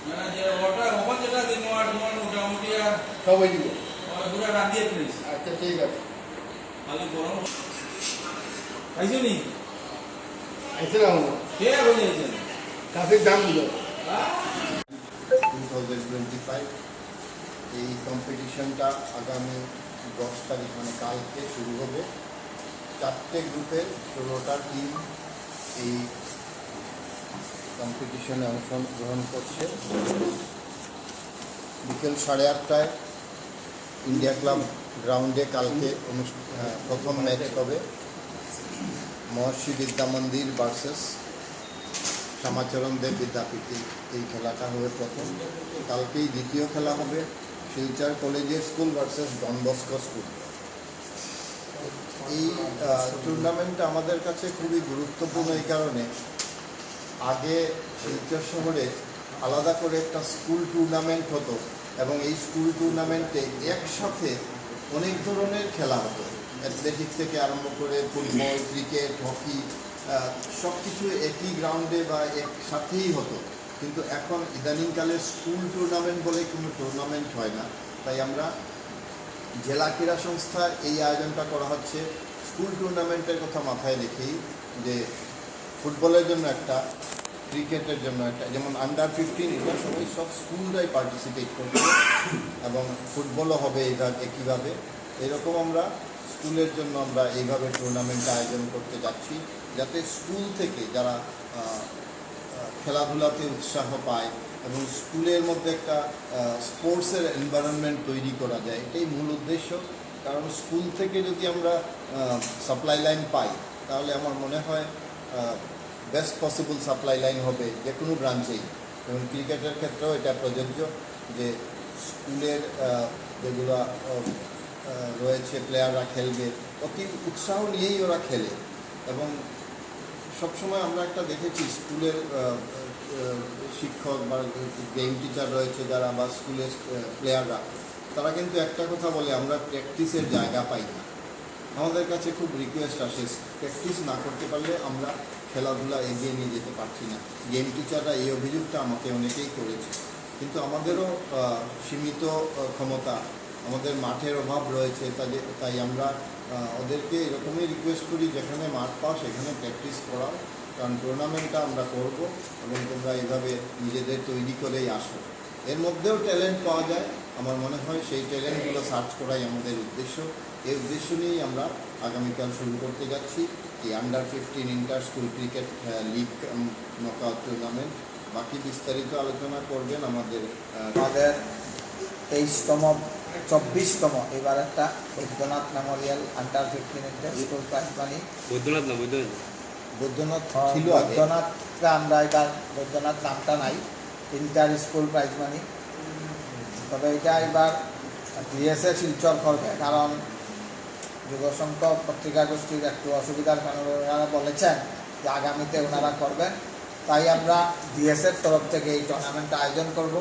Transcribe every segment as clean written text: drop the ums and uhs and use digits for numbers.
না যে ওটা ওখান যেটা দিন মোটামুটি আর সবাই দিব। পুরো রাঁধিয়ে ফেলিস। আচ্ছা ঠিক আছে। খালি গরম খাইছো নি? আসসালাম কে বলেছেন কাফির দাম দিল। 2025 এই কম্পিটিশনটা আগামী 10 তারিখ মানে কালকে শুরু হবে। 4টে গ্রুপের 16টা টিম এই কম্পিটিশনে অংশগ্রহণ করছে। বিকেল 8:30টায় ইন্ডিয়া ক্লাব গ্রাউন্ডে কালকে প্রথম ম্যাচ হবে। মহর্ষি বিদ্যা মন্দির ভার্সেস শ্যামাচরণ দেব বিদ্যাপীঠে এই খেলাটা হবে প্রথম। কালকেই দ্বিতীয় খেলা হবে শিলচর কলেজের school versus Don Bosco school. এই টুর্নামেন্টটা আমাদের কাছে খুবই গুরুত্বপূর্ণ এই কারণে, আগে শিলচর শহরে আলাদা করে একটা স্কুল টুর্নামেন্ট হতো এবং এই স্কুল টুর্নামেন্টে একসাথে অনেক ধরনের খেলা হতো। অ্যাথলেটিক্স থেকে আরম্ভ করে ফুটবল, ক্রিকেট, হকি সব কিছু একই গ্রাউন্ডে বা একসাথেই হতো। কিন্তু এখন ইদানিংকালে স্কুল টুর্নামেন্ট বলে কোনো টুর্নামেন্ট হয় না। তাই আমরা জেলা ক্রীড়া সংস্থা এই আয়োজনটা করা হচ্ছে স্কুল টুর্নামেন্টের কথা মাথায় রেখেই, যে ফুটবলের জন্য একটা, ক্রিকেটের জন্য একটা, যেমন আন্ডার 15 এটা সবাই সব স্কুলরাই পার্টিসিপেট করছে এবং ফুটবলও হবে এইভাবে একইভাবে। এরকম আমরা স্কুলের জন্য আমরা এইভাবে টুর্নামেন্ট আয়োজন করতে যাচ্ছি, যাতে স্কুল থেকে যারা খেলাধুলাতে উৎসাহ পায় এবং স্কুলের মধ্যে একটা স্পোর্টসের এনভায়রনমেন্ট তৈরি করা যায়, এটাই মূল উদ্দেশ্য। কারণ স্কুল থেকে যদি আমরা সাপ্লাই লাইন পাই তাহলে আমার মনে হয় বেস্ট পসিবল সাপ্লাই লাইন হবে যে কোনো ব্রাঞ্চেই। এবং ক্রিকেটের ক্ষেত্রেও এটা প্রযোজ্য যে স্কুলের যেগুলো রয়েছে প্লেয়াররা খেলবে অতি উৎসাহ নিয়েই ওরা খেলে। এবং সবসময় আমরা একটা দেখেছি স্কুলের শিক্ষক বা গেম টিচার রয়েছে যারা, বা স্কুলের প্লেয়াররা, তারা কিন্তু একটা কথা বলে, আমরা প্র্যাকটিসের জায়গা পাই না। আমাদের কাছে খুব রিকোয়েস্ট আসে, প্র্যাকটিস না করতে পারলে আমরা খেলাধুলা এগিয়ে নিয়ে যেতে পারছি না। গেম টিচাররা এই অভিযোগটা আমাকে অনেকেই করেছে। কিন্তু আমাদেরও সীমিত ক্ষমতা, আমাদের মাঠের অভাব রয়েছে, তাই আমরা ওদেরকে এরকমই রিকোয়েস্ট করি, যেখানে মাঠ পাও সেখানে প্র্যাকটিস করাও, কারণ টুর্নামেন্টটা আমরা করব এবং তোমরা এইভাবে নিজেদের তৈরি করেই আসো। এর মধ্যেও ট্যালেন্ট পাওয়া যায়, আমার মনে হয় সেই ট্যালেন্টগুলো সার্চ করাই আমাদের উদ্দেশ্য। এই উদ্দেশ্য নিয়েই আমরা আগামীকাল শুরু করতে যাচ্ছি এই under 15 inter school cricket league knockout tournament. বাকি বিস্তারিত আলোচনা করবেন আমাদের 23তম এবার একটা Baidyanath Memorial under 15 inter school prize money. Baidyanath ছিল আগে, বৈদ্যনাথটা আমরা এবার বৈদ্যনাথ নামটা নাই, ইন্টার স্কুল প্রাইজ মানি। তবে এটা এবার ডিএসএ শিলচর করবে, কারণ যুবসংঘ পত্রিকা গোষ্ঠীর একটু অসুবিধার কারণে ওনারা বলেছেন যে আগামীতে ওনারা করবেন। তাই আমরা ডিএসএর তরফ থেকে এই টুর্নামেন্টটা আয়োজন করব।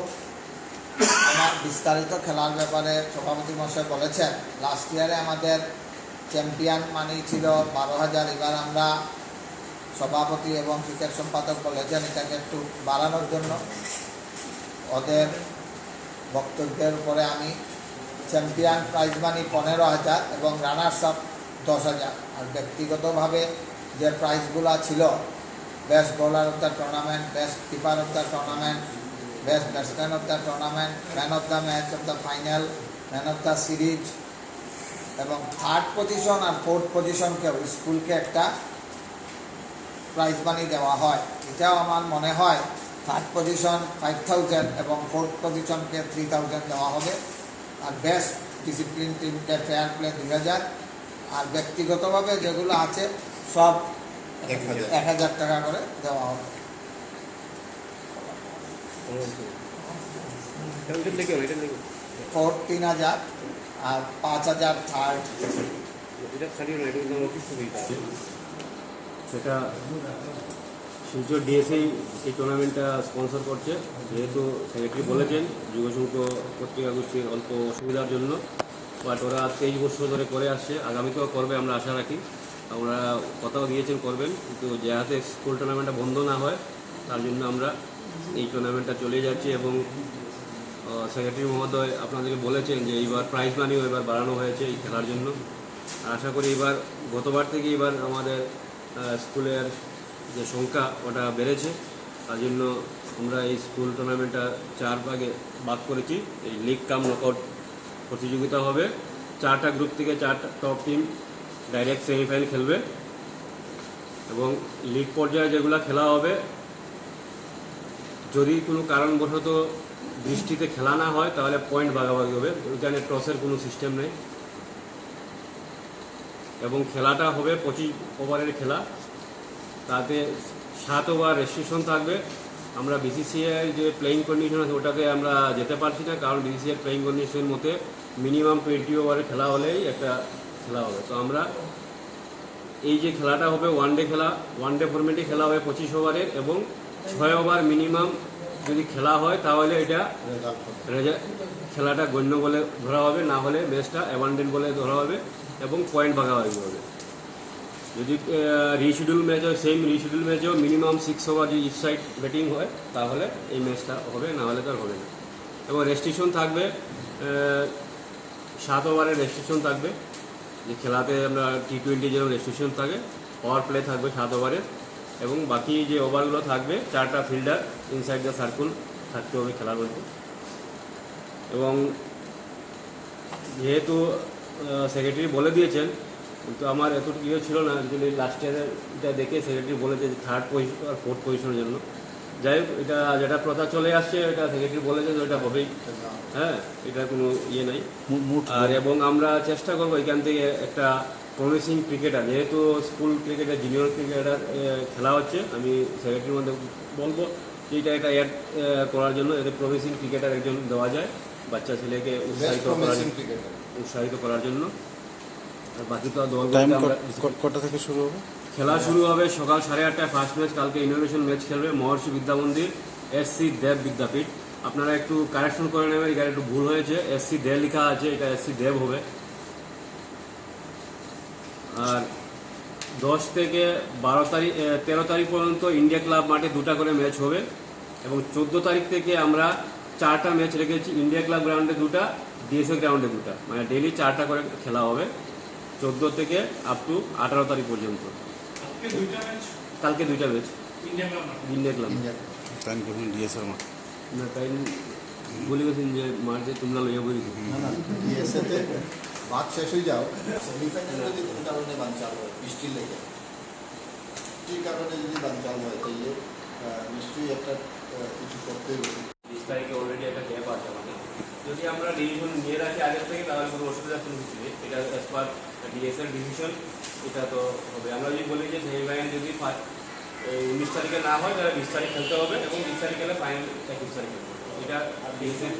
আমার বিস্তারিত খেলার ব্যাপারে সভাপতি মহাশয় বলেছেন, লাস্ট ইয়ারে আমাদের চ্যাম্পিয়ন মানি ছিল 12,000, এবার আমরা সভাপতি এবং ক্রিকেট সম্পাদক বলেছেন এটাকে একটু বাড়ানোর জন্য। ওদের বক্তব্যের উপরে আমি চ্যাম্পিয়ন প্রাইজ মানি 15,000 এবং রানার্স আপ 10,000, আর ব্যক্তিগতভাবে যে প্রাইজগুলো ছিল, best bowler of the tournament, best keeper of the tournament, best batsman of the tournament, man of the match of the final, man of the series, এবং third position আর fourth পজিশনকেও স্কুলকে একটা prize money দেওয়া হয়। এটাও আমার মনে হয় third position 5,000 এবং ফোর্থ পজিশনকে 3,000 দেওয়া হবে। আর বেস্ট ডিসিপ্লিন টিমকে ফেয়ার প্লে 2,000, আর ব্যক্তিগতভাবে যেগুলো আছে সব 1,000 টাকা করে দেওয়া হবে। ফোর্থ 3,000 আর 5,000 থার্ড। সেটা শিলচর ডিএসএই এই টুর্নামেন্টটা স্পন্সর করছে, যেহেতু সেক্রেটারি বলেছেন যুবসংঘ পত্রিকা গোষ্ঠীর অল্প অসুবিধার জন্য, বাট ওরা 23 বছর ধরে করে আসছে, আগামীতেও করবে আমরা আশা রাখি। ওরা কথাও দিয়েছেন করবেন, কিন্তু যে হাতে স্কুল টুর্নামেন্টটা বন্ধ না হয় তার জন্য আমরা এই টুর্নামেন্টটা চলে যাচ্ছে এবং সেক্রেটারি মহোদয় আপনাদেরকে বলেছেন যে এইবার প্রাইজ মানিও এবার বাড়ানো হয়েছে এই খেলার জন্য। আশা করি এবার গতবার থেকে এবার আমাদের স্কুলের যে সংখ্যা ওটা বেড়েছে, তার জন্য আমরা এই স্কুল টুর্নামেন্টটা 4 ভাগে ভাগ করেছি। এই লিগ কাম নকআউট প্রতিযোগিতা হবে, 4টা গ্রুপ থেকে 4টা টপ টিম ডাইরেক্ট সেমিফাইনাল খেলবে এবং লিগ পর্যায়ে যেগুলো খেলা হবে, যদি কোনো কারণবশত বৃষ্টিতে খেলা না হয় তাহলে পয়েন্ট ভাগাভাগি হবে। ওইখানে টসের কোনো সিস্টেম নেই এবং খেলাটা হবে 25 ওভারের খেলা, তাতে 7 ওভার রেস্ট্রিকশন থাকবে। আমরা বিসিসিআই যে প্লেইং কন্ডিশন আছে ওটাকে আমরা যেতে পারছি না, কারণ বিসিসিআই প্লেইং কন্ডিশনের মধ্যে মিনিমাম 20 ওভারের খেলা হলেই একটা খেলা হবে। তো আমরা এই যে খেলাটা হবে ওয়ানডে খেলা, ওয়ানডে ফরম্যাটে খেলা হবে 25 ওভারের এবং 6 ওভার মিনিমাম যদি খেলা হয় তাহলে এটা খেলাটা গণ্য বলে ধরা হবে, না হলে ম্যাচটা অ্যাবান্ডেন্ট বলে ধরা হবে এবং পয়েন্ট ভাগাভাগি হবে। যদি রিশিডিউল ম্যাচ হয়, সেম রিশিডিউল ম্যাচেও মিনিমাম 6 ওভার যদি ইচ সাইড ব্যাটিং হয় তাহলে এই ম্যাচটা হবে, না হলে তার হবে না। এবং রেস্ট্রিকশন থাকবে 7 ওভারের রেস্ট্রিকশন থাকবে, যে খেলাতে আমরা T20 যেরকম রেস্ট্রিকশন থাকে, পাওয়ার প্লে থাকবে 7 ওভারের এবং বাকি যে ওভারগুলো থাকবে 4টা ফিল্ডার ইনসাইড দ্য সার্কুল থাকতে হবে খেলার মধ্যে। এবং যেহেতু সেক্রেটারি বলে দিয়েছেন, কিন্তু আমার এতটুকু ইয়ে ছিল না, অ্যাকচুয়ালি লাস্ট ইয়ারটা দেখে সেক্রেটারি বলেছে যে 3rd পজিশন আর 4th পজিশনের জন্য। যাই হোক, এটা যেটা প্রথা চলে আসছে এটা সেক্রেটারি বলেছে যে ওটা হবেই, হ্যাঁ, এটা কোনো ইয়ে নাই। আর এবং আমরা চেষ্টা করবো এখান থেকে একটা প্রমিসিং ক্রিকেটার, যেহেতু স্কুল ক্রিকেটার জুনিয়র ক্রিকেটার খেলা হচ্ছে, আমি সেক্রেটারির মধ্যে বলবো যে এটা অ্যাড করার জন্য, এতে প্রমিসিং ক্রিকেটার একজন দেওয়া যায় বাচ্চা ছেলেকে উৎসাহিত করার জন্য। আর বাকি তো কটা থেকে শুরু হবে? খেলা শুরু হবে সকাল 8:30টায় ফার্স্ট ম্যাচ। কালকে ইনোভেশন ম্যাচ খেলবে মহর্ষি বিদ্যা মন্দির SC দেব বিদ্যাপীঠ। আপনারা একটু কারেকশন করে নেবেন, এখানে একটু ভুল হয়েছে, SC দেব লেখা আছে, এটা SC দেব হবে। আর 10 থেকে 13 তারিখ পর্যন্ত ইন্ডিয়া ক্লাব মাঠে 2টা করে ম্যাচ হবে এবং 14 তারিখ থেকে আমরা 4টা ম্যাচ রেখেছি, ইন্ডিয়া ক্লাব গ্রাউন্ডে 2টা, DSA গ্রাউন্ডে 2টা, মানে ডেইলি 4টা করে খেলা হবে 14 থেকে আপ টু 18 তারিখ পর্যন্ত। কালকে 2টা ম্যাচ ইন্ডিয়া ক্লাব। টাইম কেমন ডিএসআর মাঠ? না টাইম বলে গেছেন যে মার্চে তোমরা লইয়া বলি না না, ডিএসএতে বাদ শেষ হয়ে যাও, সেমিফাইনাল যদি কোনো কারণে বানচাল হয়, বৃষ্টির লেগে, বৃষ্টির কারণে যদি বানচাল হয় তাইলে নিশ্চয়ই একটা কিছু করতে হবে। 20 তারিখে অলরেডি একটা গ্যাপ আছে আমাদের। যদি আমরা ডিভিশন নিয়ে রাখি আগের থেকে তাহলে কোনো অসুবিধা কোনো কিছু নেই, এটা অ্যাজ পার ডিএসএল ডিভিশন এটা তো হবে। আমরা যদি বলি যে সেমিফাইনাল যদি 19 তারিখে না হয় তাহলে 20 তারিখ খেলতে হবে এবং 20 তারিখ খেলে ফাইনাল 21 তারিখ খেলতে হবে, এটা ডিএসএল